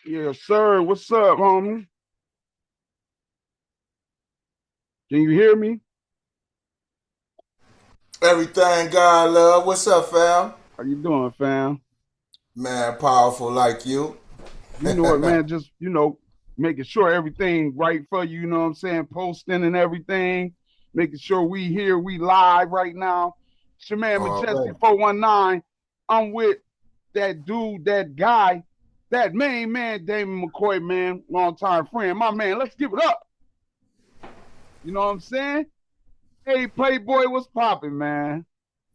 Yes, sir. What's up, homie? Can you hear me? Everything God love. What's up, fam? How you doing, fam? Man, powerful like you. You know what, man? Just making sure everything right for you. You know what I'm saying? Posting and everything, making sure we here, we live right now. It's your man Majestic Already. 419. I'm with that dude, that guy, that main man, Damon McCoy, man, long time friend. My man, let's give it up. You know what I'm saying? Hey, Playboy, what's popping, man?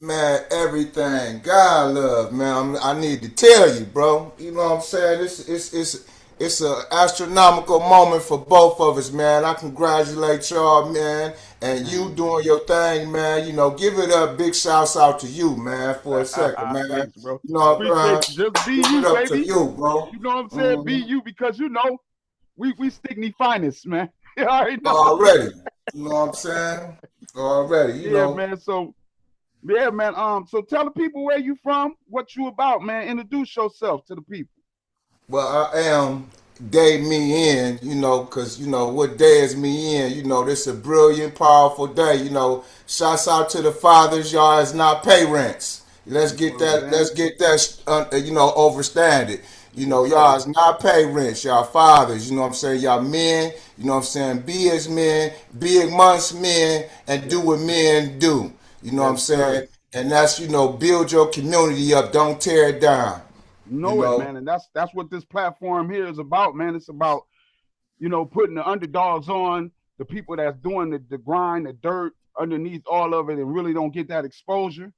Man, everything God love, man. I need to tell you, bro. You know what I'm saying? It's an astronomical moment for both of us, man. I congratulate y'all, man. And you Man. doing your thing, man. Give it up. Big shouts out to you, man, for a second, man. Thanks, bro. You know what Appreciate I'm you. saying? Just be Give it you, up to baby. you, bro. You know what I'm saying? Be Mhm. you because we Stickney finest, man. You already know. Already. You know what I'm saying? Already, Yeah, man. So yeah, man. So tell the people where you from, what you about, man. Introduce yourself to the people. Well, I am day me in, because, what day is me in? This is a brilliant, powerful day. Shouts out to the fathers, y'all is not pay rents. Let's You know get what I'm that, saying? overstand it. Yes, Y'all sir. is not pay rents, y'all fathers, you know what I'm saying? Y'all men, you know what I'm saying? Be as men, be amongst men, and do Yes. what men do. You know what I'm Yes, sir. saying? And that's, build your community up, don't tear it down, you Know it, know? man. And that's what this platform here is about, man. It's about putting the underdogs on, the people that's doing the grind, the dirt underneath all of it and really don't get that exposure.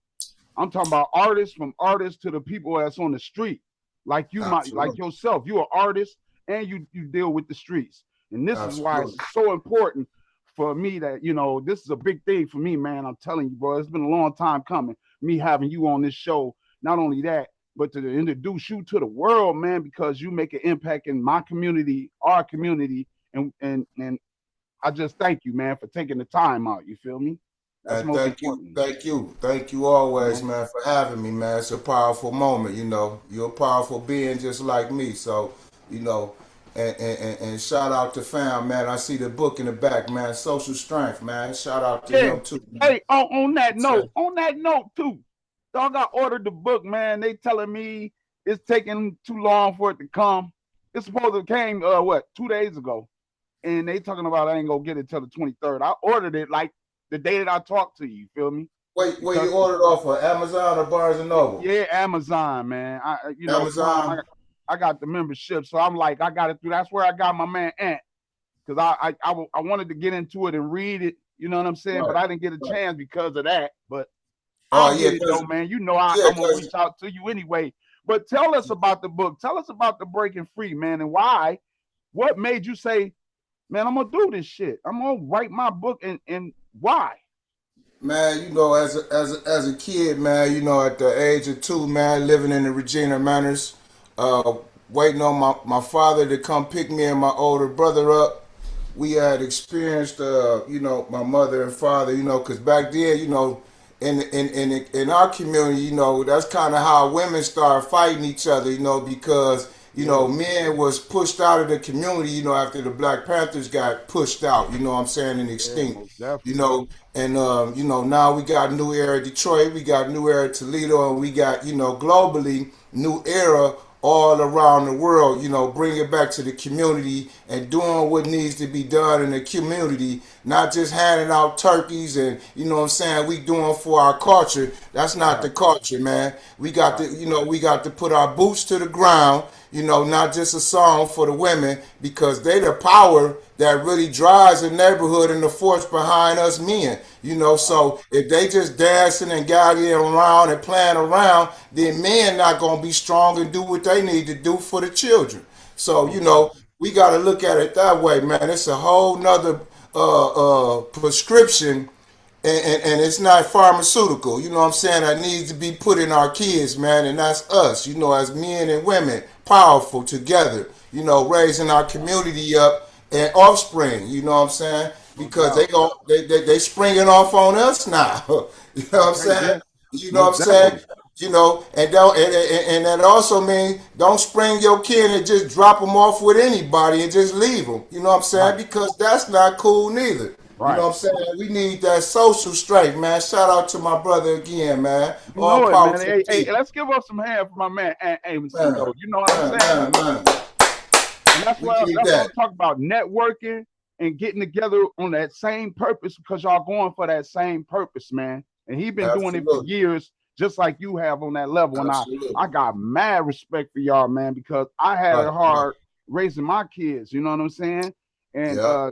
I'm talking about artists, from artists to the people that's on the street. Like you might like Absolutely. yourself. You're an artist and you deal with the streets. And this is why it's Absolutely. so important for me that, this is a big thing for me, man. I'm telling you, bro, it's been a long time coming. Me having you on this show. Not only that, but to introduce you to the world, man, because you make an impact in my community, our community, and I just thank you, man, for taking the time out. You feel me? That's And most thank you, important. thank you, thank you You always, know? man, for having me, man. It's a powerful moment, You're a powerful being just like me. So, you know, and shout out to fam, man. I see the book in the back, man. Social strength, man. Shout out to Yeah. him too, man. Hey, on that note too, dog, I ordered the book, man. They telling me it's taking too long for it to come. It's supposed to came what 2 days ago, and they talking about I ain't gonna get it till the 23rd. I ordered it like the day that I talked to you. Feel me? Wait, where Because you ordered off of Amazon or Barnes and Noble? yeah, Amazon, man. Prime. Amazon. I got the membership, so I'm like I got it through. That's where I got my man Ant because I wanted to get into it and read it. You know what I'm saying? But Right. I didn't get a Right. chance because of that. But Oh I'll yeah, get it though, cause man. yeah, I'm gonna reach out to you anyway. But tell us about the book. Tell us about the Breaking Free, man, and why. What made you say, man, I'm gonna do this shit. I'm gonna write my book, and why? man, as a kid, man, at the age of 2, man, living in the Regina Manors, uh, waiting on my father to come pick me and my older brother up. We had experienced, my mother and father, because back then, in our community, that's kind of how women started fighting each other, because Yeah, men was pushed out of the community, after the Black Panthers got pushed out, what I'm saying, and yeah, extinct, most you definitely. know, and now we got new era Detroit, we got new era Toledo, and we got globally new era all around the world. Bring it back to the community and doing what needs to be done in the community, not just handing out turkeys and what I'm saying. We doing for our culture. That's not the Right, culture, man. We got to right. we got to put our boots to the ground. Not just a song for the women because they the power that really drives the neighborhood and the force behind us men. Right. So if they just dancing and gagging around and playing around, then men not gonna be strong and do what they need to do for the children. So Most definitely. we got to look at it that way, man. It's a whole nother prescription, and it's not pharmaceutical. You know what I'm saying? That needs to be put in our kids, man, and that's us. As men and women, powerful together. Raising our community up and offspring. You know what I'm saying? No Because they doubt. go they springing off on us now. You know what I'm Okay. saying? Yeah. You know what I'm Most saying? definitely. You know, and that also means don't spring your kid and just drop them off with anybody and just leave them. You know what I'm saying? Right. Because that's not cool neither. You know Right. what I'm saying? We need that social strength, man. Shout out to my brother again, man. You All know it, power man. to the Hey, people. let's give up some hand for my man Amos Man, though. You know what I'm saying? man. And that's We why need that's what that. I'm talking about. Networking and getting together on that same purpose because y'all going for that same purpose, man. And he been doing it for Absolutely. years, just like you have on that level. And I Absolutely. got mad respect for y'all, man, because I had it Right, right. hard raising my kids. You know what I'm saying? And Yeah.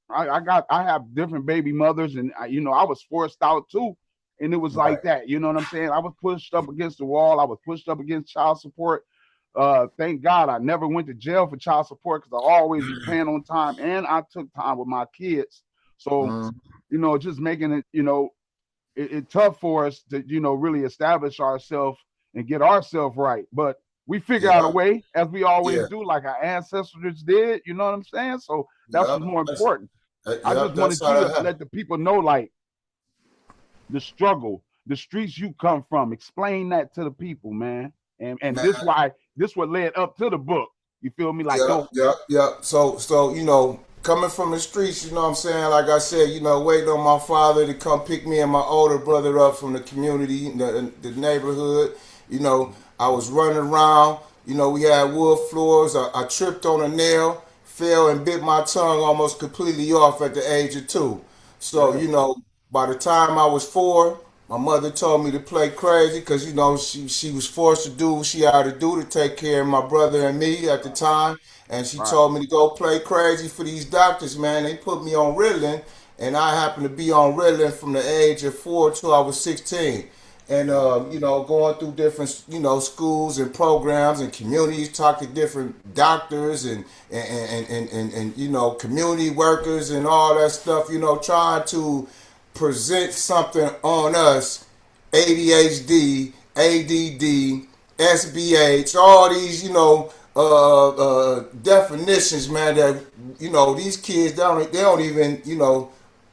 I have different baby mothers, and I was forced out too, and it was Right. like that. You know what I'm saying? I was pushed up against the wall. I was pushed up against child support. Thank God I never went to jail for child support because I always was paying on time, and I took time with my kids. So, Mm, just making it, it tough for us to, really establish ourselves and get ourselves right. But we figure out a yeah. way, as we always Yeah. do, like our ancestors did. You know what I'm saying? So that's Yeah. what's more That's, important. I yep. just That's wanted how you that to happened. let the people know, like, the struggle, the streets you come from. Explain that to the people, man. And Man. this what led up to the book. You feel me? Like, Yeah, yo, yeah, yeah. So coming from the streets, you know what I'm saying? Like I said, waiting on my father to come pick me and my older brother up from the community, the neighborhood. You know, I was running around. We had wood floors. I tripped on a nail, fell and bit my tongue almost completely off at the age of 2. So, yeah, by the time I was 4, my mother told me to play crazy because she was forced to do what she had to do to take care of my brother and me at the time, and she right, told me to go play crazy for these doctors. Man, they put me on Ritalin, and I happened to be on Ritalin from the age of 4 till I was 16. And right, going through different schools and programs and communities, talk to different doctors and community workers and all that stuff. Trying to present something on us: ADHD, ADD, SBH, all these, definitions, man, that, these kids they don't even,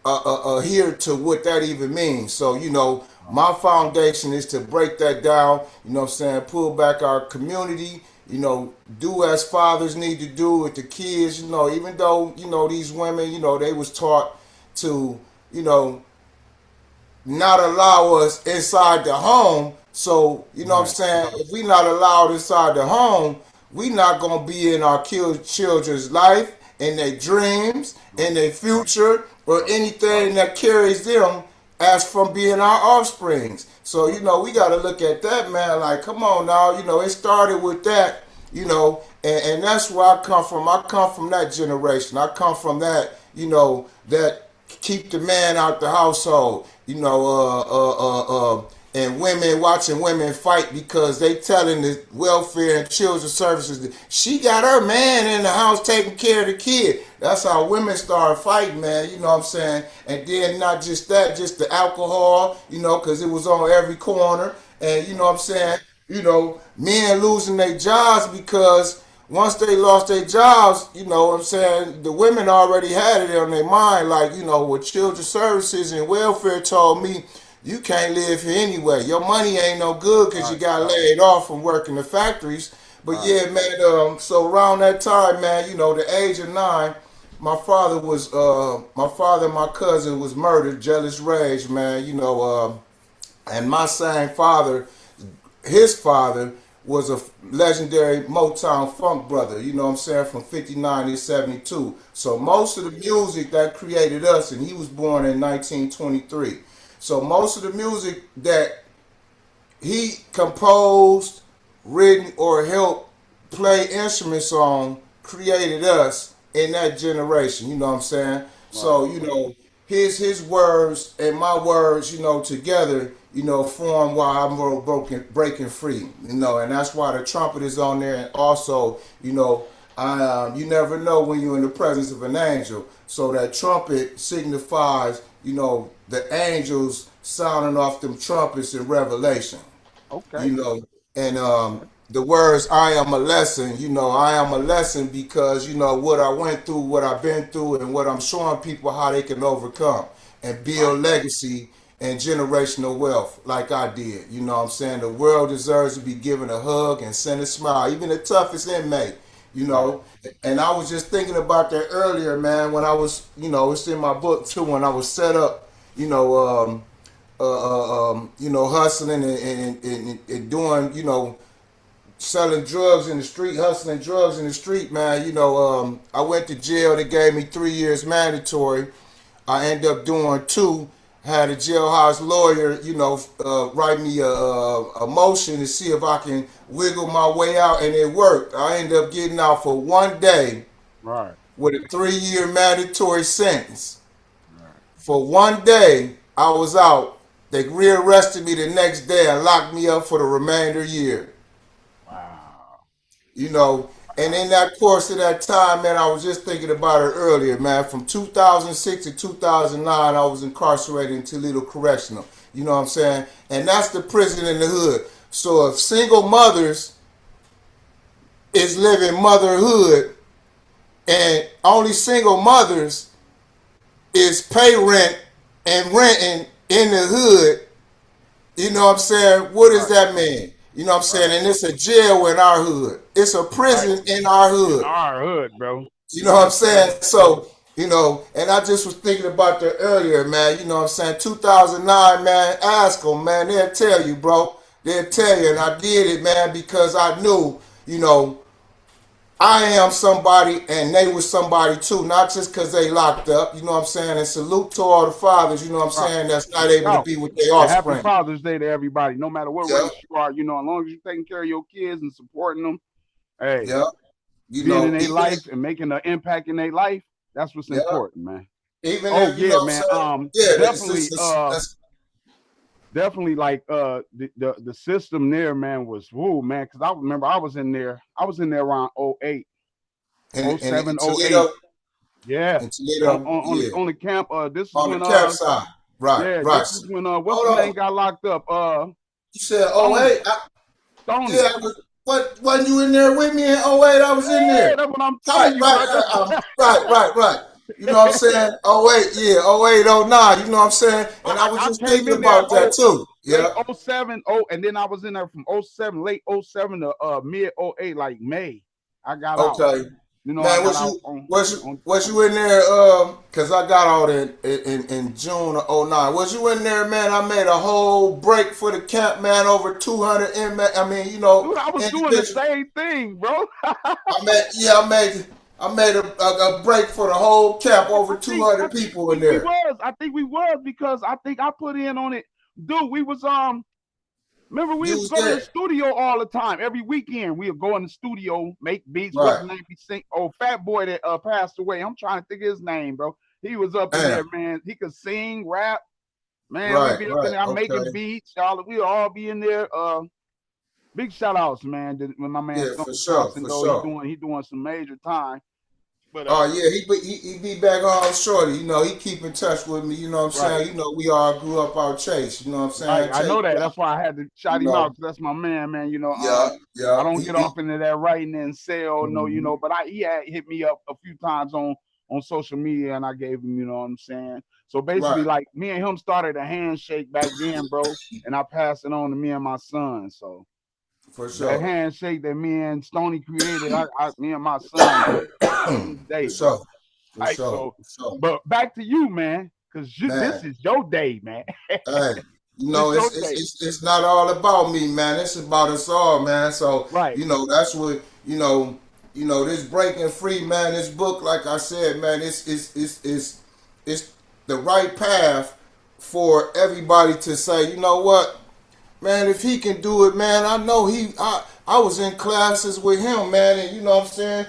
adhere to what that even means. So, right, my foundation is to break that down, what I'm saying, pull back our community, do as fathers need to do with the kids, even though, these women, they was taught to, you know, not allow us inside the home. So, what I'm right, saying? If we not allowed inside the home, we not going to be in our children's life, in their dreams, in right, their future, or anything that carries them as from being our offsprings. So, we got to look at that, man. Like, come on now. It started with that, and that's where I come from. I come from that generation. I come from that, that keep the man out the household, and women watching women fight because they telling the welfare and children's services that she got her man in the house taking care of the kid. That's how women start fighting, man. You know what I'm saying? And then not just that, just the alcohol, because it was on every corner. And you know right, what I'm saying? Men losing their jobs because once they lost their jobs, you know what I'm saying, the women already had it on their mind, like, what children's services and welfare told me, you can't live here anyway. Your money ain't no good because you right, got laid off from working the factories. But right, yeah, man, so around that time, man, the age of 9, my father and my cousin was murdered, jealous rage, man, and my same father, his father was a legendary Motown funk brother, you know what I'm saying, from 59 to 72. So right, most of the music that created us, and he was born in 1923. So most of the music that he composed, written, or helped play instruments on created us in that generation. You know what I'm saying? right, So his words and my words, together, form why I'm breaking free. And that's why the trumpet is on there. And also, you never know when you're in the presence of an angel. So that trumpet signifies, the angels sounding off them trumpets in Revelation. okay, you know, and okay, the words "I am a lesson." I am a lesson because what I went through, what I've been through, and what I'm showing people how they can overcome and right, build legacy and generational wealth like I did. You know what I'm saying? The world deserves to be given a hug and sent a smile, even the toughest inmate, you Right. know. And I was just thinking about that earlier, man, when I was, it's in my book too, when I was set up, you know, hustling and doing, selling drugs in the street, hustling drugs in the street, man. I went to jail. They gave me 3 years mandatory. I ended up doing two. Had a jailhouse lawyer, write me a motion to see if I can wiggle my way out, and it worked. I ended up getting out for 1 day Right. with a 3 year mandatory sentence. Right. For 1 day, I was out. They rearrested me the next day and locked me up for the remainder year. Wow. you know. And in that course of that time, man, I was just thinking about it earlier, man. From 2006 to 2009, I was incarcerated in Toledo Correctional. You know what I'm saying? And that's the prison in the hood. So if single mothers is living motherhood and only single mothers is pay rent and renting in the hood, you know what I'm saying? What does Right. that mean? You know what I'm Right. saying? And it's a jail in our hood. It's a Right. prison in our In hood. our hood, bro. You know what I'm Yes, sir. saying? So, and I just was thinking about that earlier, man. You know what I'm saying? 2009, man, ask them, man. They'll tell you, bro. They'll tell you. And I did it, man, because I knew, I am somebody and they was somebody too, not just because they locked up, you know what I'm saying? And salute to all the fathers, you know what I'm Right. saying, that's not able to Oh, be with their and happy offspring. Father's Day to everybody, no matter what Yeah, race you are. As long as you're taking care of your kids and supporting them, hey, yeah. being in their Even, life and making an impact in their life, that's what's yeah, important, man. even Oh if, you know yeah, what I'm man. saying? Yeah, Definitely, definitely like the system there, man, was woo, man. Cause I remember I was in there around '08, in '07, '08. Toledo, Yeah. in On Toledo, on on the yeah. on the camp. This is On the when campsite. Right, yeah, right. this is when what's Hold the on. name got locked up? You said oh Stony. 08? Stony. Yeah, what wasn't you in there with me in oh 08? I was in Yeah, there. that's what I'm Right, telling you, right, brother. right. You know what I'm saying? Oh 08, yeah, oh 08, oh 09, you know what I'm saying? And I was I just came thinking in there about that too. late Yeah, '07, and then I was in there from '07, late '07 to mid '08, like May. I got out. okay. I Man, got was out you on was you on. was you in there cause I got out in June of oh 09. Was you in there, man? I made a whole break for the camp, man, over 200 inmates. I mean, Dude, I was doing the individual. same thing, bro. I made a break for the whole camp, over I 200 think people in there. I think we was because I think I put in on it. Dude, we was remember we You used to was go to the there. studio all the time. Every weekend we'd go in the studio, make beats. What's Right. his name? He sing. Oh, Fat Boy that passed away. I'm trying to think of his name, bro. He was up in Damn. there, man. He could sing, rap. Man, we Right, be up in right. there. I'm making Okay. beats. Y'all, we all be in there. Big shout outs, man. When my man Yeah, Stone for sure, Johnson for though, he sure. doing some major time. But Oh yeah, he be back home shorty. He keep in touch with me. You know what I'm right. saying? We all grew up out Chase. You know what I'm Right, saying? I Chase know that. Block. That's why I had to You shout him out know. because that's my man, man. Yeah, I yeah. don't get off into that writing and sell, no, Mhm. but he had hit me up a few times on social media, and I gave him, you know what I'm saying. So basically, Right, like me and him started a handshake back then, bro, and I passed it on to me and my son. So for that sure. handshake that me and Stony created, me and my son got to this For day, bro. sure. For Right, sure. so, For sure. but back to you, man, because this Man. is your day, man. Hey, This your day, it's not all about me, man. It's about us all, man. So right? that's what this breaking free, man. This book, like I said, man, it's the right path for everybody to say, you know what, man, if he can do it, man, I know I was in classes with him, man, and you know what I'm saying?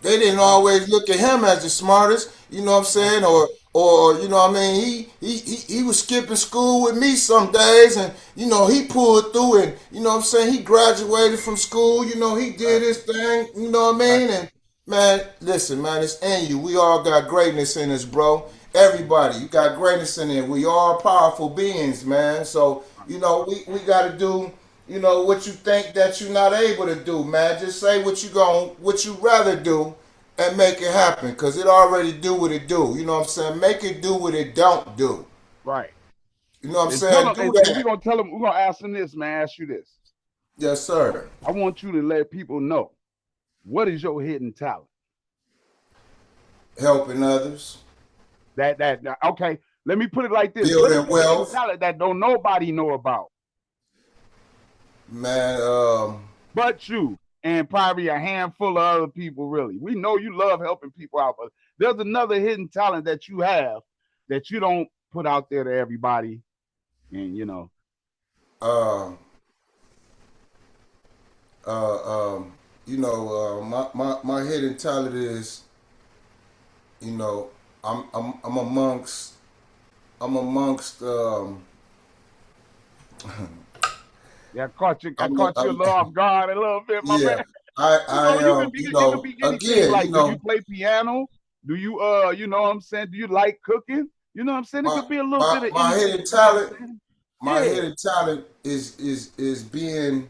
They didn't Right. always look at him as the smartest, you know what I'm Right. saying? Or you know what I mean, he was skipping school with me some days, and he pulled through, and you know what I'm saying, he graduated from school, he did Right. his thing, you know what I Right. mean? And man, listen, man, it's in you. We all got greatness in us, bro. Everybody, you got greatness in it. We all powerful beings, man. So, we got to do, what you think that you're not able to do, man. Just say what you rather do and make it happen. Cause it already do what it do. You know what I'm saying? Make it do what it don't do. Right. You know what I'm And tell saying? them, Do and we're that. gonna tell them, we're gonna ask them this, man. Ask you this. Yes, sir. I want you to let people know what is your hidden talent. Helping others, Okay. Let me put it like this. What is building your hidden wealth, talent that don't nobody know about man. but you and probably a handful of other people? Really, we know you love helping people out, but there's another hidden talent that you have that you don't put out there to everybody. And Uh, uh, my hidden talent is, you know, I'm amongst I'm amongst yeah, I I'm, caught you a I'm little off guard a little bit, my yeah. man. I You am, can it could be anything. again, Like, do you play piano? Do you you know what I'm saying? Do you like cooking? You know what I'm saying? It my could be a little bit my of my anything. hidden You know what talent I'm saying? my Yeah. hidden talent is being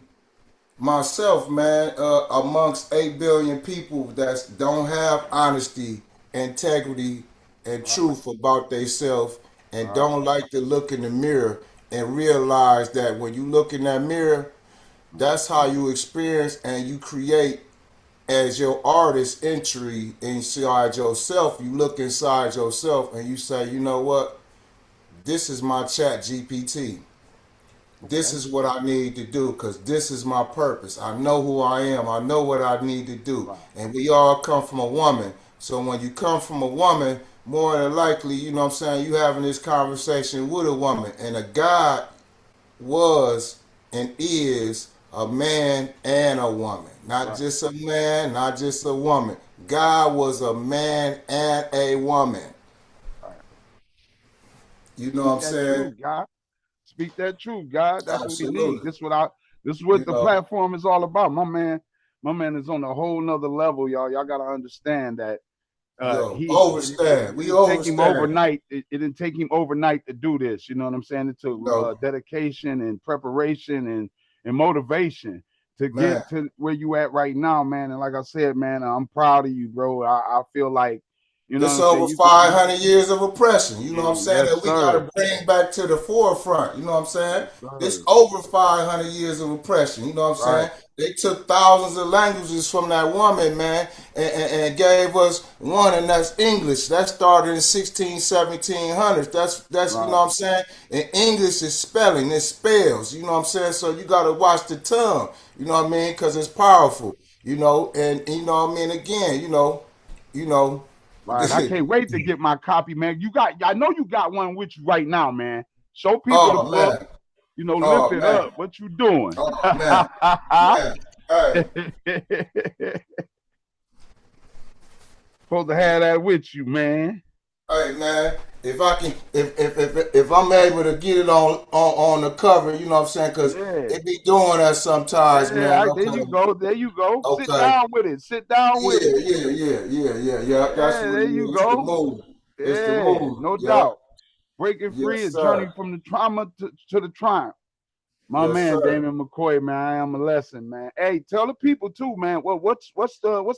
myself, man, amongst 8 billion people that don't have honesty, integrity, and Right. truth about themselves, and Right. don't like to look in the mirror and realize that when you look in that mirror, Right. that's how you experience and you create as your artist entry inside yourself. You look inside yourself and you say, you know what? This is my chat GPT. This Okay. is what I need to do because this is my purpose. I know who I am. I know what I need to do. Right. And we all come from a woman. So when you come from a woman, more than likely, you know what I'm saying, you having this conversation with a woman. And a God was and is a man and a woman. Not Right. just a man, not just a woman. God was a man and a woman. Right. You know what Speak I'm that saying? truth, God. Speak that truth, God. That's what we need. Absolutely. This is what You the know, platform is all about. My man is on a whole nother level, y'all. Y'all gotta understand that yo, he overstand. it We didn't take him overstand. overnight. It didn't take him overnight to do this. You know what I'm saying? It took No, dedication and preparation and motivation to man. get to where you at right now, man. And like I said, man, I'm proud of you, bro. I feel like, you know what It's I'm saying. over You 500 years of oppression. You know what I'm saying? yes, That we got sir. to bring back to the forefront. You know what I'm saying? Yes, It's sir. over 500 years of oppression. You know what I'm Right, saying? They took thousands of languages from that woman, man, and gave us one, and that's English. That started in 16, 1700s. That's you know right, what I'm saying? And English is spelling, it spells. You know what I'm saying? So you got to watch the tongue. You know what I mean? Because it's powerful. You know, and you know what I mean? Again, you know. right. I can't wait to get my copy, man. I know you got one with you right now, man. Show people the Oh book. man. Lift Oh it man. up. What you doing? Oh man. Man. Hey. Supposed to have that with you, man. Hey man. If I can if I'm able to get it on the cover, you know what I'm saying? Cause Yeah. it be doing that sometimes, Yeah, man. there you Okay. go. There you go. Sit Okay. down with it. Sit down with it. Yeah. That's Yeah, what there it you is. It's the go. move. It's the Yeah, move. no Yep. doubt. Breaking free, Yes, a journey sir. from the trauma to the triumph. My Yes, man, sir. Damien McCoy, man, I am a lesson, man. Hey, tell the people too, man. Well, what's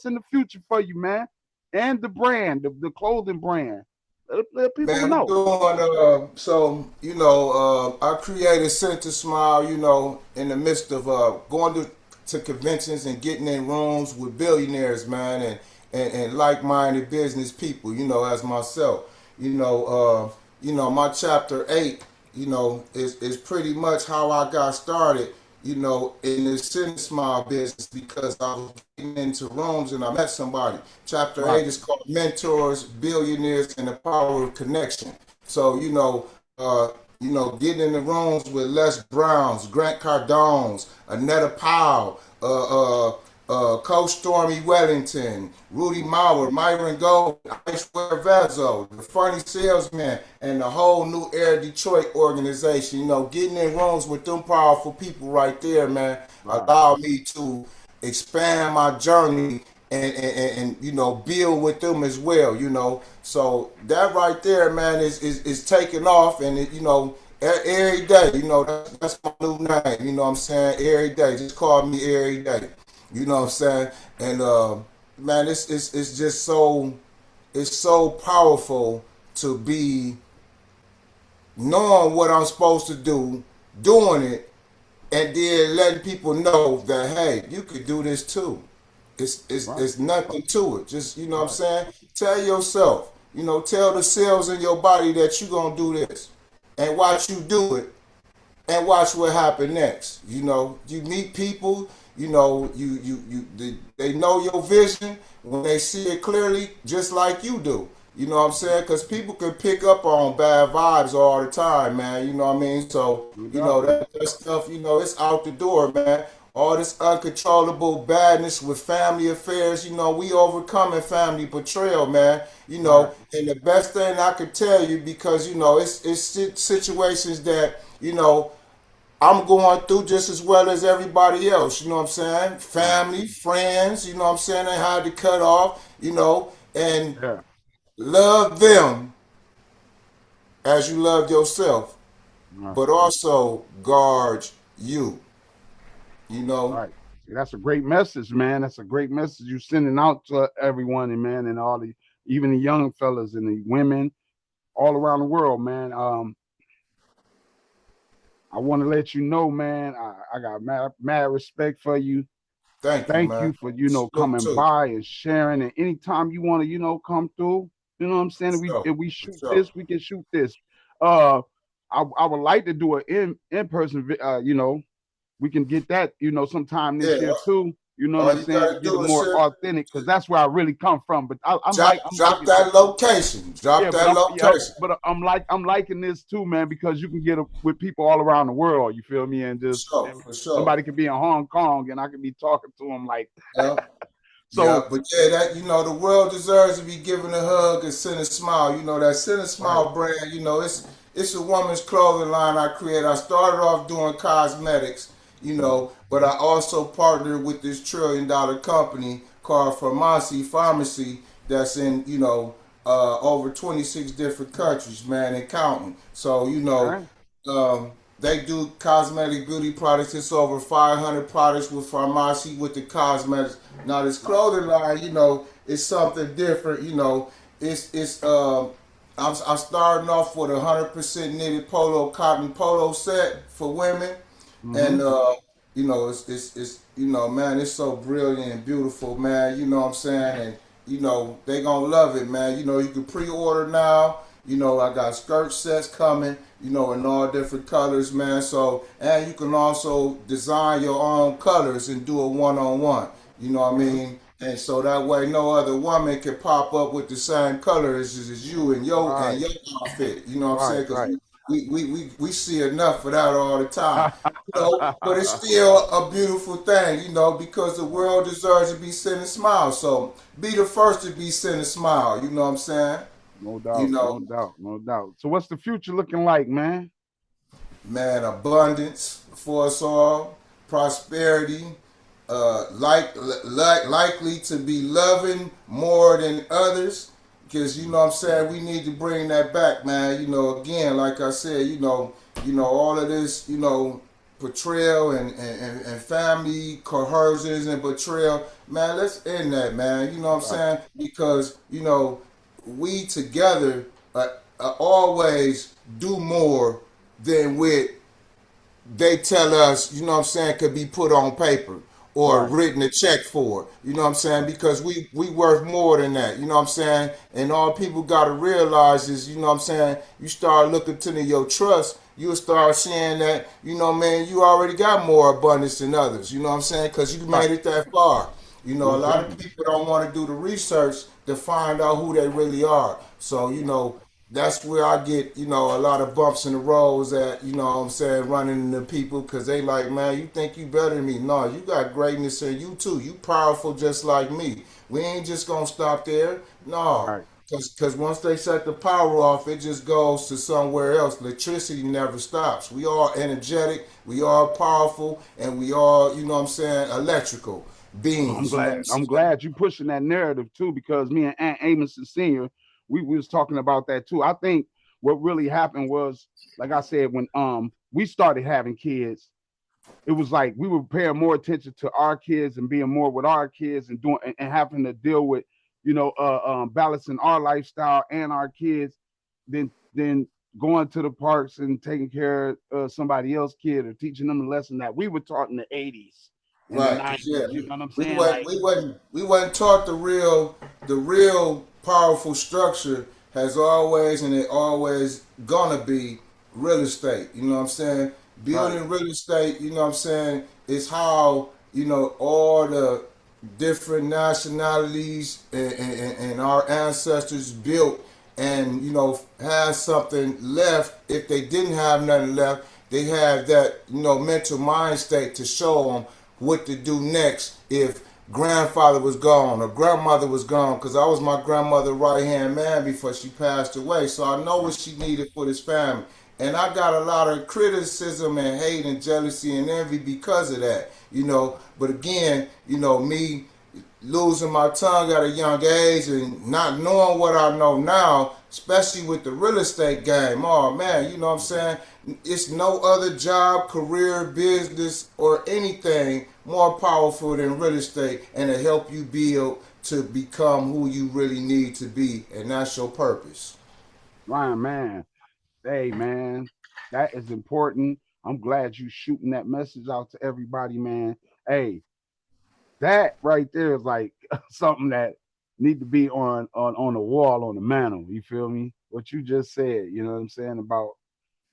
in the future for you, man? And the brand, the clothing brand. Let people Man, we know. doing so I created Center Smile, in the midst of going to conventions and getting in rooms with billionaires, man, and like-minded business people, as myself. My chapter 8, is pretty much how I got started, in the Center Smile business because I was getting into rooms and I met somebody. Chapter Right, 8 is called Mentors, Billionaires, and the Power of Connection. So, getting in the rooms with Les Browns, Grant Cardones, Annetta Powell, Coach Stormy Wellington, Rudy Mauer, Myron Gold, Icewear Vezzo, the Funny Salesman, and the whole New Era Detroit organization. Getting in rooms with them powerful people right there, man, right. allowed me to expand my journey and build with them as well. So that right there, man, is taking off, and every day, that's my new name. You know what I'm saying? Every day, just call me every day. You know what I'm saying? And man, it's just so it's so powerful to be knowing what I'm supposed to do, doing it, and then letting people know that hey, you could do this too. Right, It's nothing to it. Just what I'm right, saying. Tell yourself, tell the cells in your body that you're gonna do this, and watch you do it, and watch what happens next. You meet people. They know your vision when they see it clearly, just like you do. You know what I'm saying? Because people can pick up on bad vibes all the time, man. You know what I mean? So no doubt. that stuff. It's out the door, man. All this uncontrollable badness with family affairs. We overcoming family betrayal, man. Right, And the best thing I could tell you, because it's situations that I'm going through just as well as everybody else. You know what I'm saying? right, Family, friends. You know what I'm saying? They had to cut off. And yeah, love them as you love yourself, right, but also guard you. You know, right. See, that's a great message, man. That's a great message you sending out to everyone, and man, and all the even the young fellas and the women all around the world, man. I want to let you know, man. I got mad respect for you. thank you, Thank man. you for Salute coming to you. by and sharing. And anytime you want to come through, you know what I'm saying. For sure. If we For shoot sure. this, we can shoot this. Uh, I would like to do an in person. We can get that, sometime this Yeah. year too. You know what All I'm you saying, gotta to get it do is more authentic, because that's where I really come from. But I'm drop liking this. that location. Yeah, Drop but that location. I'm liking this too, man, because you can get it with people all around the world. You feel me? And For just sure. and For sure. somebody could be in Hong Kong, and I could be talking to them like Yeah. Yeah, so. but yeah, that the world deserves to be given a hug and send a smile. That send a Right, smile brand. It's a woman's clothing line I created. I started off doing cosmetics, but I also partnered with this $1 trillion company called Pharmacy that's in over 26 different countries, man, and counting. So okay, they do cosmetic beauty products. It's over 500 products with pharmacy with the cosmetics. Now this right, clothing line, is something different. It's I'm starting off with 100% knitted polo cotton polo set for women, mm-hmm, and it's man, it's so brilliant and beautiful, man. You know what I'm saying? And they gonna love it, man. You can pre-order now. I got skirt sets coming, in all different colors, man. So, and you can also design your own colors and do a one-on-one. You know what I okay, mean? And so that way, no other woman can pop up with the same colors as you and right, your outfit. You know what I'm right, saying? Because right. we see enough of that all the time. But it's still a beautiful thing, because the world deserves to be sending smiles. So be the first to be sending smile. You know what I'm saying? No You doubt, know, no doubt, no doubt. So, what's the future looking like, man? man, abundance for us all, prosperity, likely to be loving more than others, because what I'm saying, we need to bring that back, man. Again, like I said, all of this, betrayal and family coercions and betrayal, man. Let's end that, man. You know what I'm Right, saying? Because we together always do more than with they tell us, you know what I'm saying, could be put on paper or right, written a check for. You know what I'm saying? right, Because we worth more than that. You know what I'm saying? And all people gotta realize is, you know what I'm saying, you start looking to your trust, you'll start seeing that, man, you already got more abundance than others. You know what I'm saying? Because you right. made it that far. A Most lot of definitely. people don't want to do the research to find out who they really are. So, that's where I get, a lot of bumps in the roads at, what I'm saying, running into people because they like, man, you think you better than me. No, you got greatness in you too. You powerful just like me. We ain't just going to stop there. No. Right. Because once they set the power off, it just goes to somewhere else. Electricity never stops. We are energetic, we are powerful, and we are, you know what I'm saying, electrical Well, I'm beings. You know what glad. I'm I'm saying? glad you pushing that narrative too, because me and Aunt Amison Senior, we was talking about that too. I think what really happened was, like I said, when we started having kids, it was like we were paying more attention to our kids and being more with our kids and doing and having to deal with, balancing our lifestyle and our kids than going to the parks and taking care of somebody else's kid or teaching them the lesson that we were taught in the 80s and the Right, cause yeah, 90s. You know what I'm we saying? wasn't Like, we wasn't we wasn't taught the real powerful structure has always and it always gonna be real estate. You know what I'm saying? right, Building real estate, you know what I'm saying, is how, all the different nationalities and our ancestors built and, had something left. If they didn't have nothing left, they had that, mental mind state to show them what to do next if grandfather was gone or grandmother was gone, because I was my grandmother's right hand man before she passed away, so I know what she needed for this family. And I got a lot of criticism and hate and jealousy and envy because of that, But again, me losing my tongue at a young age and not knowing what I know now, especially with the real estate game. Oh man, you know what I'm saying? It's no other job, career, business, or anything more powerful than real estate and to help you build to become who you really need to be. And that's your purpose. Ryan, man. Hey, man, that is important. I'm glad you shooting that message out to everybody, man. Hey, that right there is like something that need to be on the wall on the mantle. You feel me? What you just said, you know what I'm saying about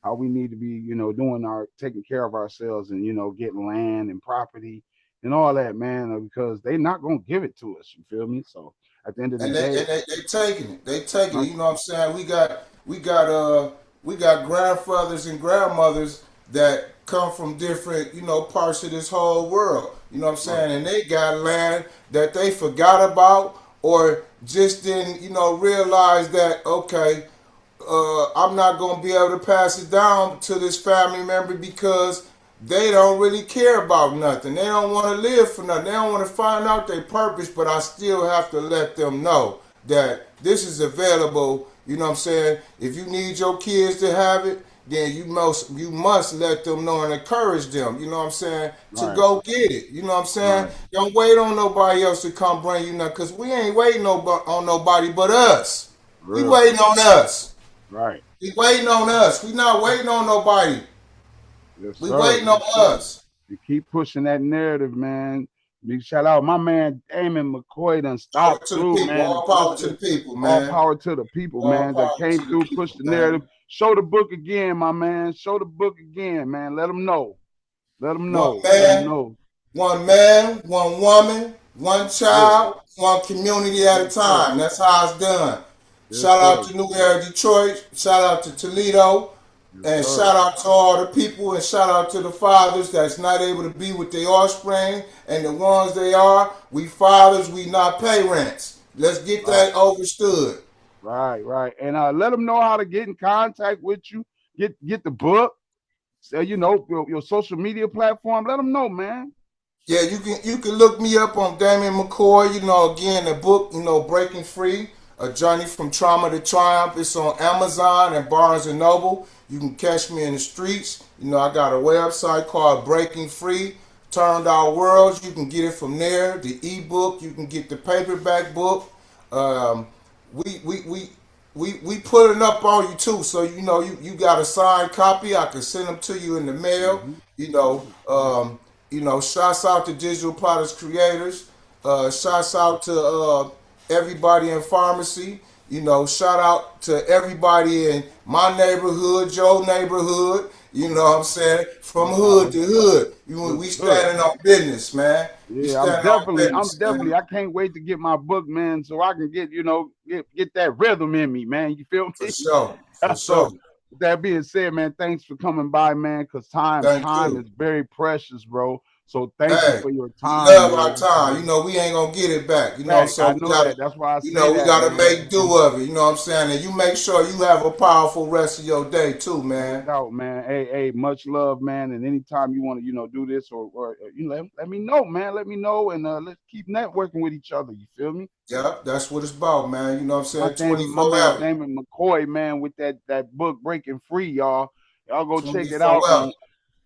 how we need to be, doing our taking care of ourselves and getting land and property and all that, man, because they not gonna give it to us. You feel me? So at the end of the And they day, and they taking it. They taking it. right, You know what I'm saying? We got grandfathers and grandmothers that come from different, parts of this whole world. You know what I'm right, saying? And they got land that they forgot about or just didn't, realize that okay, I'm not going to be able to pass it down to this family member because they don't really care about nothing. They don't want to live for nothing. They don't want to find out their purpose, but I still have to let them know that this is available. You know what I'm saying? If you need your kids to have it, then you must let them know and encourage them, you know what I'm saying, to right, go get it. You know what I'm saying? right, Don't wait on nobody else to come bring you nothing, because we ain't waiting on nobody but us. We real, waiting on us. right. We waiting on us. We not waiting on nobody. Yes, We sir. waiting on Yes, sir. us. You keep pushing that narrative, man. Big shout out, my man Damon McCoy done Power stopped to the through, people. man, and All pushed power to it. the people, All man. power to the people, All man, that power came to the through, people, pushed the narrative. man. Show the book again, my man. Show the book again, man. Let them know. Let them One know. Let them man, know. one man, one woman, one Yeah. child, one community at a Yes, sir. time. That's how it's done. Yes, Shout out sir. to New Era Detroit. Shout out to Toledo. Yes, And sir. shout out to all the people and shout out to the fathers that's not able to be with their offspring and the ones they are. We fathers, we not parents. Let's get Right. that overstood. Right. Right. And let them know how to get in contact with you. Get the book. So, your social media platform. Let them know, man. Yeah, you can look me up on Damien McCoy. Again, the book, Breaking Free, A Journey from Trauma to Triumph. It's on Amazon and Barnes and Noble. You can catch me in the streets. I got a website called Breaking Free, Turned Our Worlds. You can get it from there. The ebook, you can get the paperback book. Um, we we we we put it up on you too, so you got a signed copy. I can send them to you in the mail. Mm-hmm. You know, Mm-hmm. um, shouts out to Digital Products Creators. Shouts out to everybody in pharmacy. Shout out to everybody in my neighborhood, your neighborhood. You know what I'm saying? From No hood doubt. to hood. Hood We to hood. standing on business, man. We Yeah, standing on I'm business, definitely, man. I can't wait to get my book, man, so I can get that rhythm in me, man. You feel For me? sure. For So sure. with that being said, man, thanks for coming by, man, because Thank time you. is very precious, bro. So thank you Hey, for your we time, love our man. time. We ain't gonna get it back. Fact, So I we know gotta, that. That's why I say we that, gotta man. make do of it. You know what I'm saying? And you make sure you have a powerful rest of your day too, No man. doubt, man. Hey, much love, man. And anytime you want to, do this or let me know, man. Let me know, and let's keep networking with each other. You feel me? Yep, that's what it's about, man. You know what I'm saying? My 24 man hours. Damon McCoy, man, with that book Breaking Free, y'all. Y'all go check it 24 out hours. on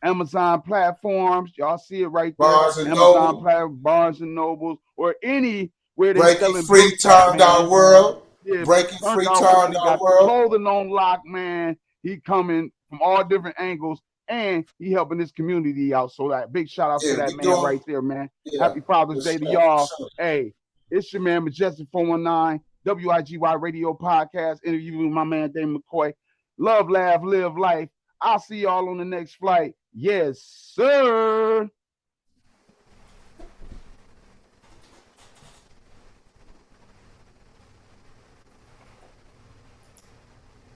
Amazon platforms. Y'all see it right there. Barnes and Amazon Noble. platform, Barnes and Nobles, or any where they Breaking selling free books at, turned our man. world. Yeah, Breaking turned free our world. turned They our got the world. clothing on lock, man. He coming from all different angles, and he helping this community out. So that big shout out to that man right there, man. Happy Father's Day to y'all. Hey, it's your man Majestic 419, W.I.G.Y Radio Podcast, interviewing my man Damien McCOY. Love, laugh, live life. I'll see y'all on the next flight. Yes, sir.